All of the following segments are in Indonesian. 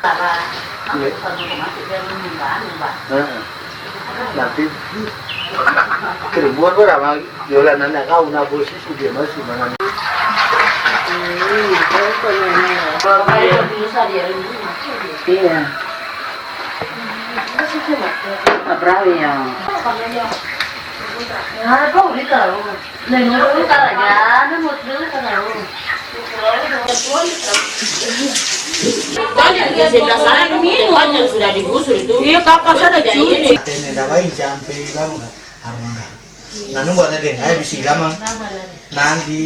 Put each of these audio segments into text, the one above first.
Iya. Nanti keribuan berapa jualan anak kau nabur sih sudah masih mana? Iya. Apa ya? Ya, kau ni tahu. Nengono ni tahu aja, nemu tu tahu. Banyak di sebelah sana ini banyak sudah digusur itu. Iya kakak sana ini. Ini dah baik sampai lama. Armanda. Nanu buat ada, ayah bisa lama. Nanti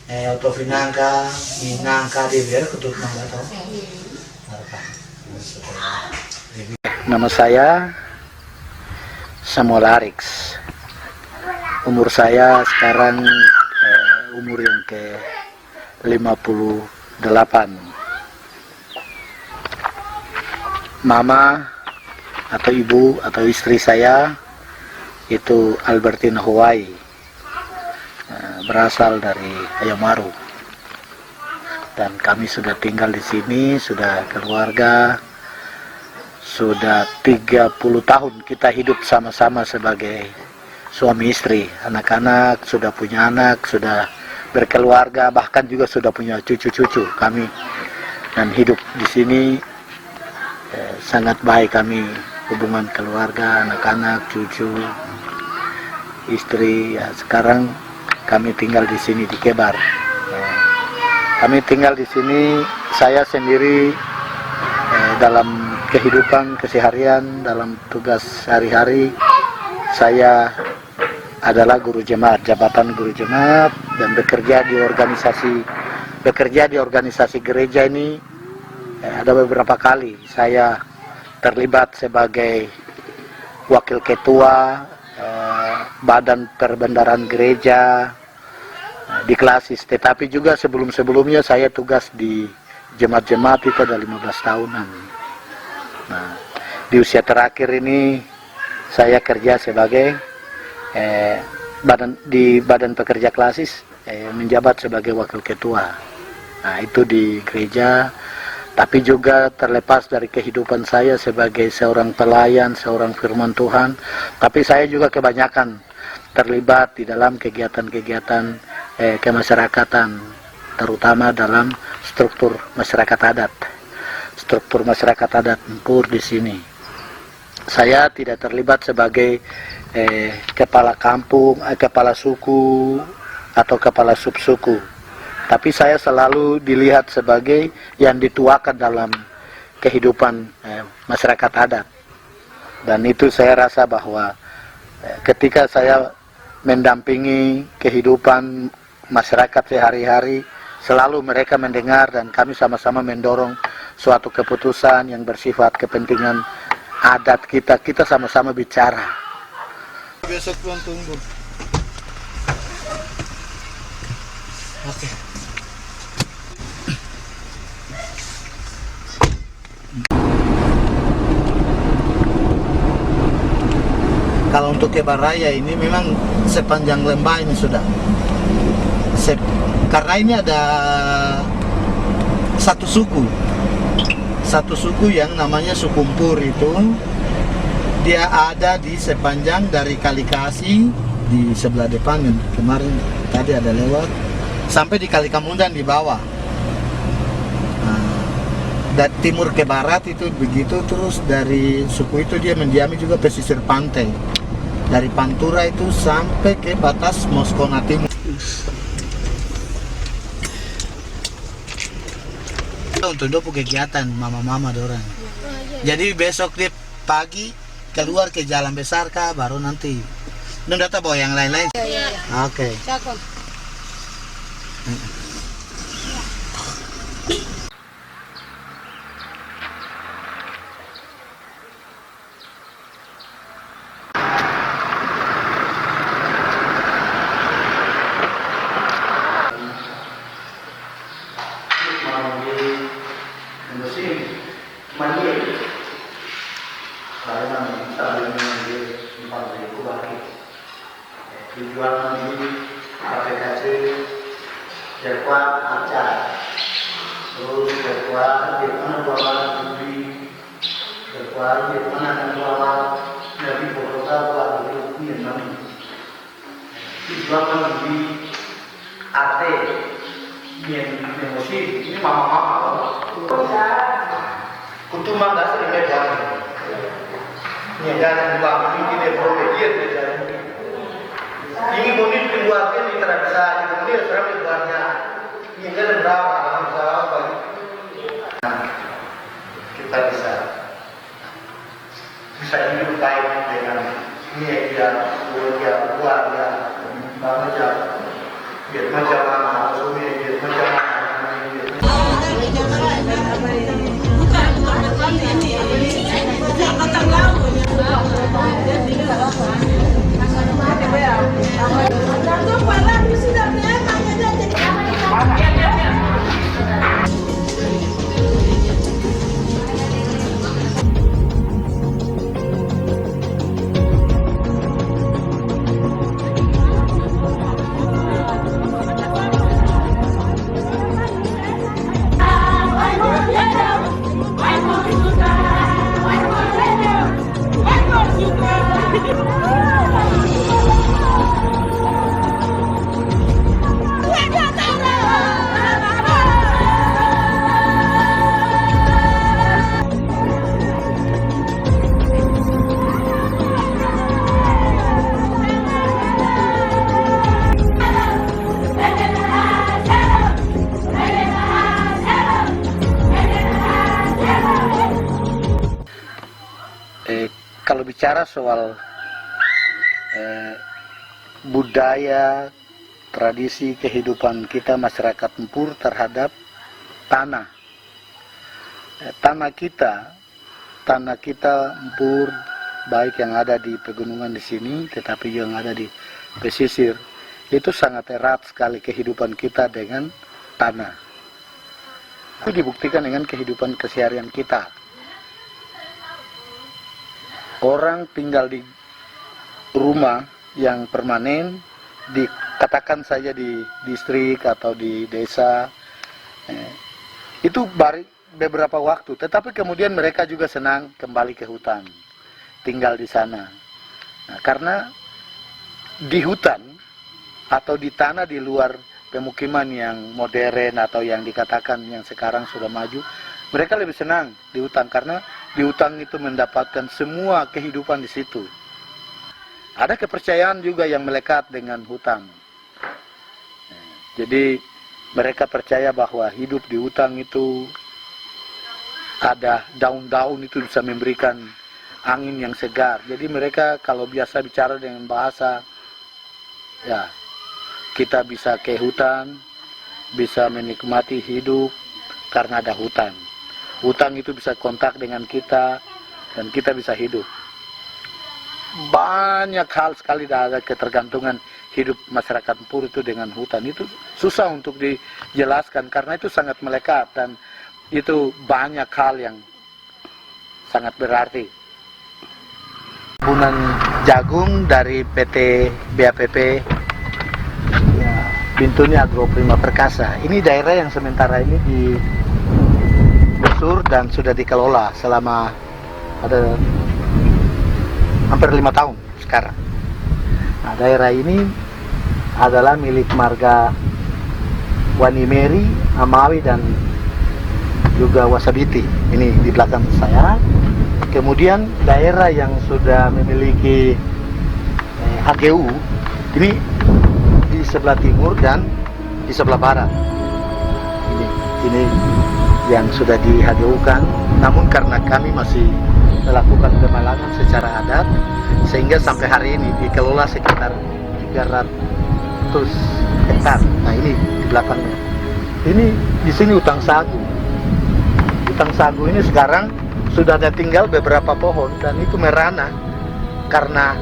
autofinangka, minangka dia biar ketut nangka tahu. Nama saya Samuel Arix. Umur saya sekarang umur yang ke 58. Mama atau ibu atau istri saya itu Albertina Hawaii, berasal dari Ayamaru. Dan kami sudah tinggal di sini, sudah keluarga, sudah 30 tahun kita hidup sama-sama sebagai suami istri. Anak-anak sudah punya anak, sudah berkeluarga, bahkan juga sudah punya cucu-cucu kami. Dan hidup di sini sangat baik kami, hubungan keluarga, anak-anak, cucu, istri. Ya, sekarang kami tinggal di sini di Kebar. Kami tinggal di sini, saya sendiri dalam kehidupan keseharian, dalam tugas sehari-hari, saya adalah guru jemaat, jabatan guru jemaat, dan bekerja di organisasi gereja ini. Ada beberapa kali saya terlibat sebagai wakil ketua badan perbendaharaan gereja di Klasis, tetapi juga sebelumnya saya tugas di jemaat-jemaat itu ada 15 tahunan. Nah, di usia terakhir ini saya kerja sebagai badan pekerja Klasis, menjabat sebagai wakil ketua. Nah, itu di gereja, tapi juga terlepas dari kehidupan saya sebagai seorang pelayan, seorang firman Tuhan, tapi saya juga kebanyakan terlibat di dalam kegiatan-kegiatan kemasyarakatan, terutama dalam struktur masyarakat adat. Struktur masyarakat adat Empur di sini. Saya tidak terlibat sebagai kepala kampung, kepala suku, atau kepala subsuku. Tapi saya selalu dilihat sebagai yang dituakan dalam kehidupan masyarakat adat. Dan itu saya rasa bahwa ketika saya mendampingi kehidupan masyarakat sehari-hari, selalu mereka mendengar dan kami sama-sama mendorong suatu keputusan yang bersifat kepentingan adat kita sama-sama bicara. Besok tuan tunggu. Oke. Kalau untuk Kebar Raya ini memang sepanjang lembah ini sudah. Karena ini ada satu suku yang namanya suku Empur itu. Dia ada di sepanjang dari Kali Kasih di sebelah depan, kemarin tadi ada lewat, sampai di Kali Kamundan di bawah. Nah, dari timur ke barat itu begitu, terus dari suku itu dia mendiami juga pesisir pantai. Dari Pantura itu sampai ke batas Moskona Timur. Untuk dopu kegiatan mama-mama dorang. Jadi besok dia pagi keluar ke jalan besar kah, baru nanti nun data bawa yang lain-lain. Oke. Dijual di KPKC Jakwa Acar, terus Jakwa di mana Wah, ini mana kan lawan dari Bogor ini namanya. Dijualkan di AT yang emosi ini mama-mama. Kutuman dasar ini banget. Ini jangan buang ini dia promedia dia. Ini bonit keluarga ini tidak bisa dia serang keluarga. Ini kan berapa bisa apa? Kita bisa hidup baik dengan dia keluarga macam biar macam mana suami biar macam kalau bicara soal budaya, tradisi kehidupan kita masyarakat Empur terhadap tanah. Tanah kita Empur, baik yang ada di pegunungan di sini, tetapi yang ada di pesisir, itu sangat erat sekali kehidupan kita dengan tanah. Itu dibuktikan dengan kehidupan keseharian kita. Orang tinggal di rumah yang permanen, dikatakan saja di distrik atau di desa, itu baru beberapa waktu, tetapi kemudian mereka juga senang kembali ke hutan, tinggal di sana. Nah, karena di hutan atau di tanah di luar pemukiman yang modern atau yang dikatakan yang sekarang sudah maju, mereka lebih senang di hutan karena di hutan itu mendapatkan semua kehidupan di situ. Ada kepercayaan juga yang melekat dengan hutan. Jadi mereka percaya bahwa hidup di hutan itu ada daun-daun itu bisa memberikan angin yang segar. Jadi mereka kalau biasa bicara dengan bahasa, ya kita bisa ke hutan, bisa menikmati hidup karena ada hutan. Hutan itu bisa kontak dengan kita dan kita bisa hidup. Banyak hal sekali ada ketergantungan hidup masyarakat Empur itu dengan hutan. Itu susah untuk dijelaskan karena itu sangat melekat dan itu banyak hal yang sangat berarti. Kebun jagung dari PT BAPP, ya, Bintuni Agroprima Perkasa. Ini daerah yang sementara ini digusur dan sudah dikelola selama ada hampir 5 tahun sekarang. Nah, daerah ini adalah milik marga Wanimeri, Amawi dan juga Wasabiti. Ini di belakang saya. Kemudian daerah yang sudah memiliki HGU ini di sebelah timur dan di sebelah barat. Ini yang sudah di HGU-kan. Namun karena kami masih melakukan pemalangan secara adat, sehingga sampai hari ini dikelola sekitar 300 hektar. Nah, ini di belakangnya. Ini di sini hutan sagu. Hutan sagu ini sekarang sudah ada tinggal beberapa pohon dan itu merana karena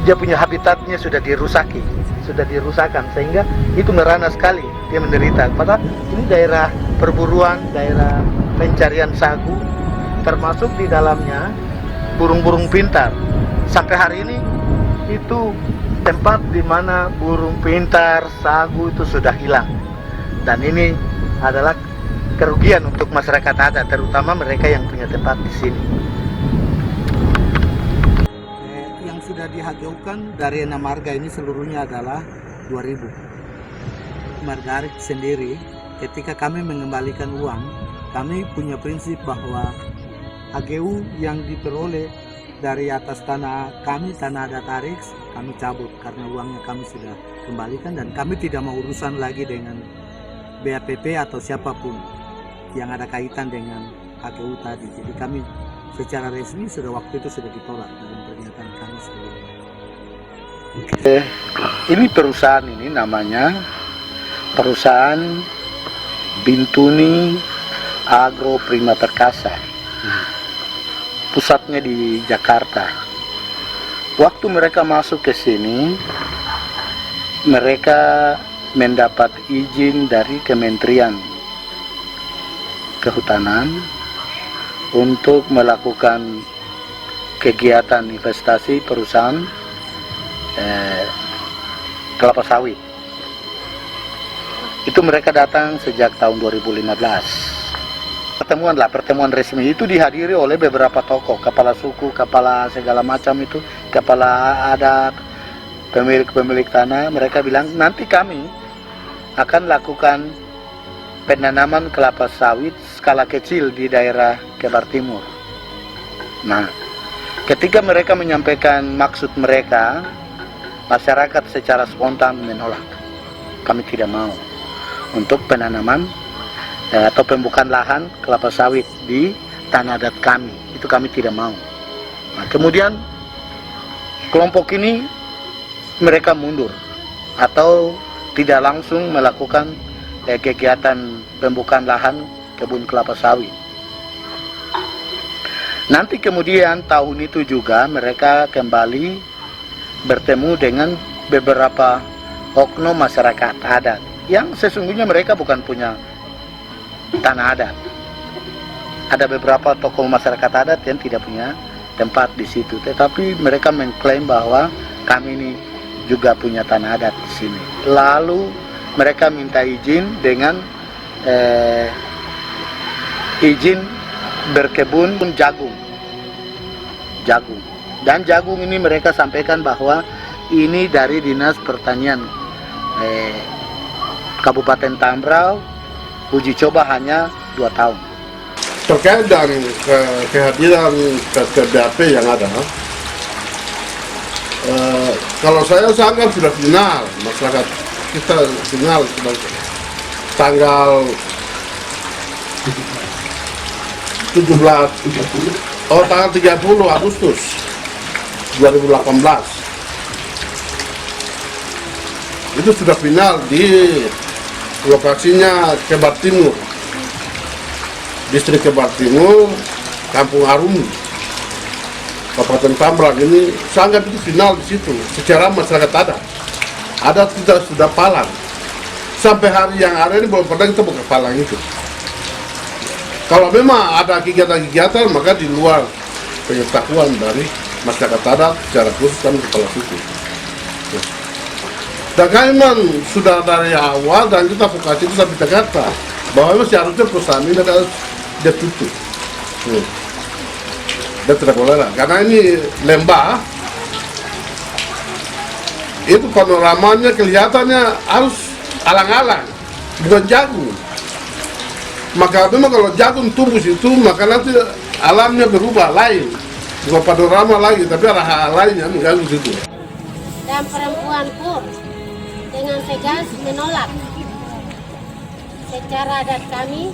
dia punya habitatnya sudah dirusakkan sehingga itu merana sekali, dia menderita. Padahal ini daerah perburuan, daerah pencarian sagu, termasuk di dalamnya burung-burung pintar. Sampai hari ini itu tempat di mana burung pintar, sagu itu sudah hilang. Dan ini adalah kerugian untuk masyarakat adat, terutama mereka yang punya tempat di sini. Yang sudah dihajaukan dari 6 marga ini seluruhnya adalah 2.000. Margarik sendiri, ketika kami mengembalikan uang, kami punya prinsip bahwa HGU yang diperoleh dari atas tanah kami, tanah adat Arix, kami cabut karena uangnya kami sudah kembalikan dan kami tidak mau urusan lagi dengan BAPP atau siapapun yang ada kaitan dengan HGU tadi. Jadi kami secara resmi sudah waktu itu sudah ditolak dalam pernyataan kami sebelumnya. Ini perusahaan ini namanya perusahaan Bintuni Agro Prima Perkasa. Pusatnya di Jakarta. Waktu mereka masuk ke sini, mereka mendapat izin dari Kementerian Kehutanan untuk melakukan kegiatan investasi perusahaan kelapa sawit. Itu mereka datang sejak tahun 2015. Pertemuan resmi itu dihadiri oleh beberapa tokoh, kepala suku, kepala segala macam itu, kepala adat, pemilik tanah. Mereka bilang nanti kami akan lakukan penanaman kelapa sawit skala kecil di daerah Kebar Timur. Nah, ketika mereka menyampaikan maksud mereka, masyarakat secara spontan menolak. Kami tidak mau untuk penanaman atau pembukaan lahan kelapa sawit di tanah adat kami, itu kami tidak mau. Nah, kemudian kelompok ini mereka mundur atau tidak langsung melakukan kegiatan pembukaan lahan kebun kelapa sawit. Nanti kemudian tahun itu juga mereka kembali bertemu dengan beberapa oknum masyarakat adat yang sesungguhnya mereka bukan punya tanah adat. Ada beberapa tokoh masyarakat adat yang tidak punya tempat di situ, tetapi mereka mengklaim bahwa kami ini juga punya tanah adat di sini. Lalu mereka minta izin dengan izin berkebun jagung. Dan jagung ini mereka sampaikan bahwa ini dari Dinas Pertanian Kabupaten Tambrau. Uji coba hanya 2 tahun. Terkait dengan kehadiran BAP yang ada, kalau saya anggap sudah final, masyarakat kita final tanggal 30 Agustus 2018. Itu sudah final di lokasinya Kebar Timur, distrik Kebar Timur, Kampung Arum, Kabupaten Tambrang. Ini sangat itu final di situ. Secara masyarakat adat kita sudah palang. Sampai hari yang ada ini belum pernah kita buka palang itu. Kalau memang ada kegiatan-kegiatan, maka di luar pengetahuan dari masyarakat adat, secara khusus kami kepala suku. Dan kami memang sudah dari awal dan kita vokasi itu sampai Jakarta bahwa memang seharusnya perusahaan ini harus dia tutup. Dan tidak boleh lah, karena ini lembah, itu panoramanya kelihatannya harus alang-alang, bukan jagung. Maka memang kalau jagung tumbuh situ, maka nanti alamnya berubah lain, bukan panorama lagi, tapi arah lainnya mengganggu situ. Dan perempuan pun dengan tegas menolak. Secara adat kami,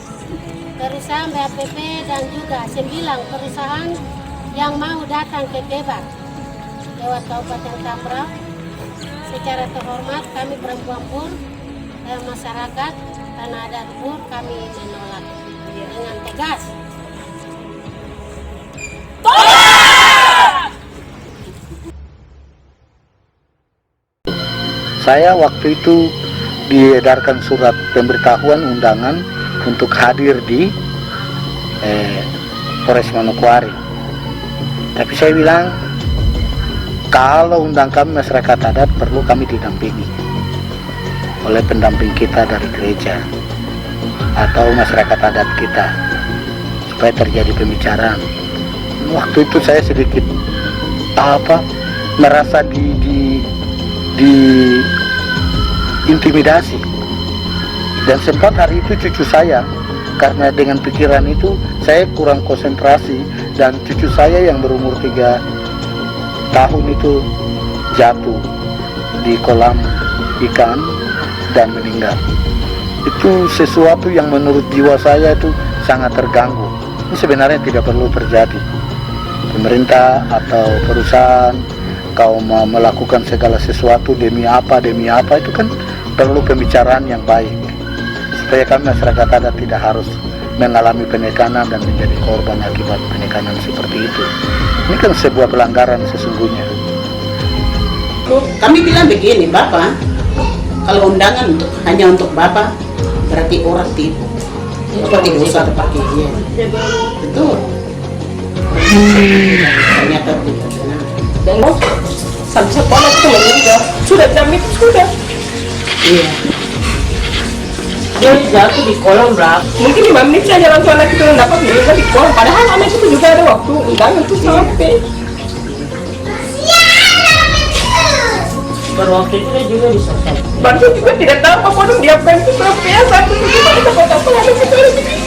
perusahaan BAPP dan juga 9 perusahaan yang mau datang ke Kebar lewat Kabupaten Tambrau, secara terhormat kami perempuan pur dan masyarakat tanah adat pur kami menolak dengan tegas. Saya waktu itu diedarkan surat pemberitahuan undangan untuk hadir di Polres Manokwari. Tapi saya bilang, kalau undang kami masyarakat adat perlu kami didampingi oleh pendamping kita dari gereja. atau masyarakat adat kita supaya terjadi pembicaraan. Waktu itu saya sedikit merasa di intimidasi, dan sempat hari itu cucu saya, karena dengan pikiran itu saya kurang konsentrasi, dan cucu saya yang berumur 3 tahun itu jatuh di kolam ikan dan meninggal. Itu sesuatu yang menurut jiwa saya itu sangat terganggu. Ini sebenarnya tidak perlu terjadi. Pemerintah atau perusahaan kau mau melakukan segala sesuatu demi apa itu kan perlu pembicaraan yang baik supaya kami masyarakat adat tidak harus mengalami penekanan dan menjadi korban akibat penekanan seperti itu. Ini kan sebuah pelanggaran sesungguhnya. Kami bilang begini, Bapak, kalau undangan hanya untuk Bapak, berarti orang tipu. Bapak tidak usah pakai dia. Betul. Ternyata tidak benar. Dan sampai sekolah itu meninggal. Sudah jam itu sudah. Iya. Dia jatuh di kolam berapa? Mungkin 5 menit saja langsung anak itu dapat meninggal di kolam. Padahal anak itu juga ada waktu undangan itu sampai. Waktu itu juga bisa sampai. Bantu juga tidak tahu apa pun dia bukan itu berapa ya satu itu kita kota pun ada kita ada begini.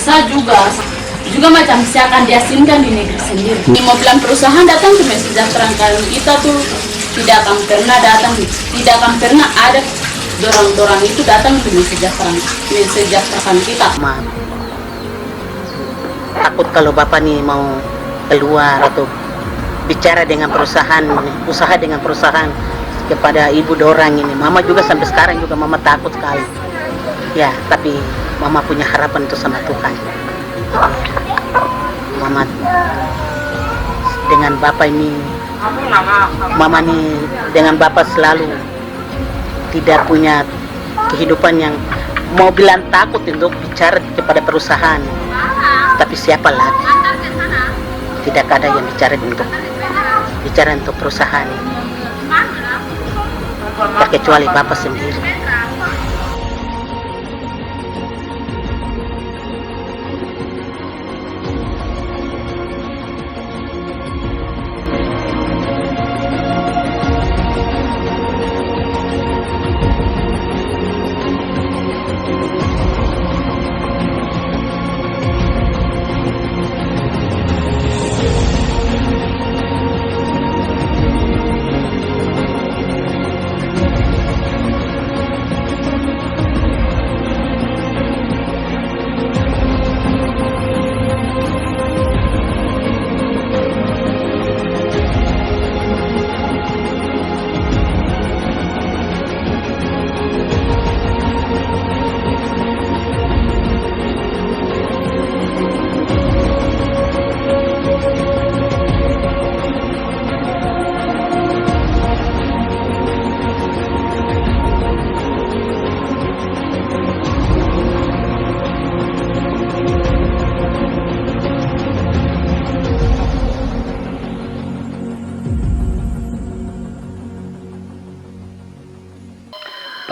Saya juga macam saya akan diasingkan di negeri sendiri. Mau bilang perusahaan datang ke mensejahterakan kita tuh tidak akan pernah ada dorang itu datang untuk mensejahterakan kita. Takut kalau Bapak nih mau keluar atau bicara dengan perusahaan, usaha dengan perusahaan kepada ibu dorang ini. Mama juga sampai sekarang juga Mama takut sekali. Ya, tapi Mama punya harapan itu sama Tuhan. Mama dengan Bapak ini, Mama nih dengan Bapak selalu tidak punya kehidupan yang mau bilang takut untuk bicara kepada perusahaan. Tapi siapa lagi? Tidak ada yang bicara untuk perusahaan. Kecuali Bapak sendiri.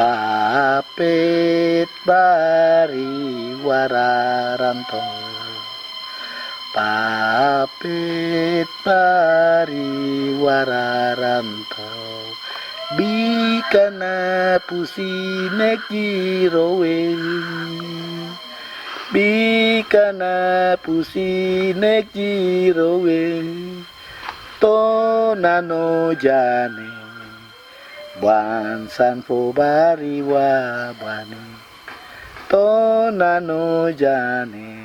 Papit bari wararanto, papit bari wararanto, bikana pusinek jirowe, bikana pusinek jirowe, tonano jane. Buan sanfo bari wabani tonano jane,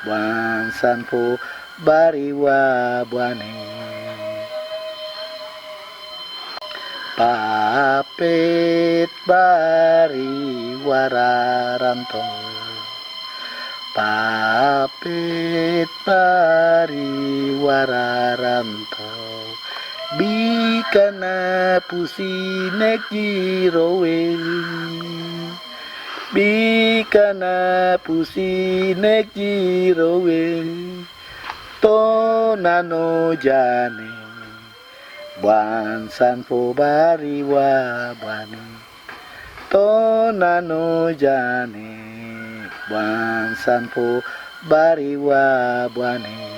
buan sanfo bari wabani. Papet bari wararanto, papet bari wararanto, bikana pusinek jirowe, bikana pusinek jirowe, tonano jane. Buan sanpo bari wabani, tonano jane. Buan sanpo bari wabani.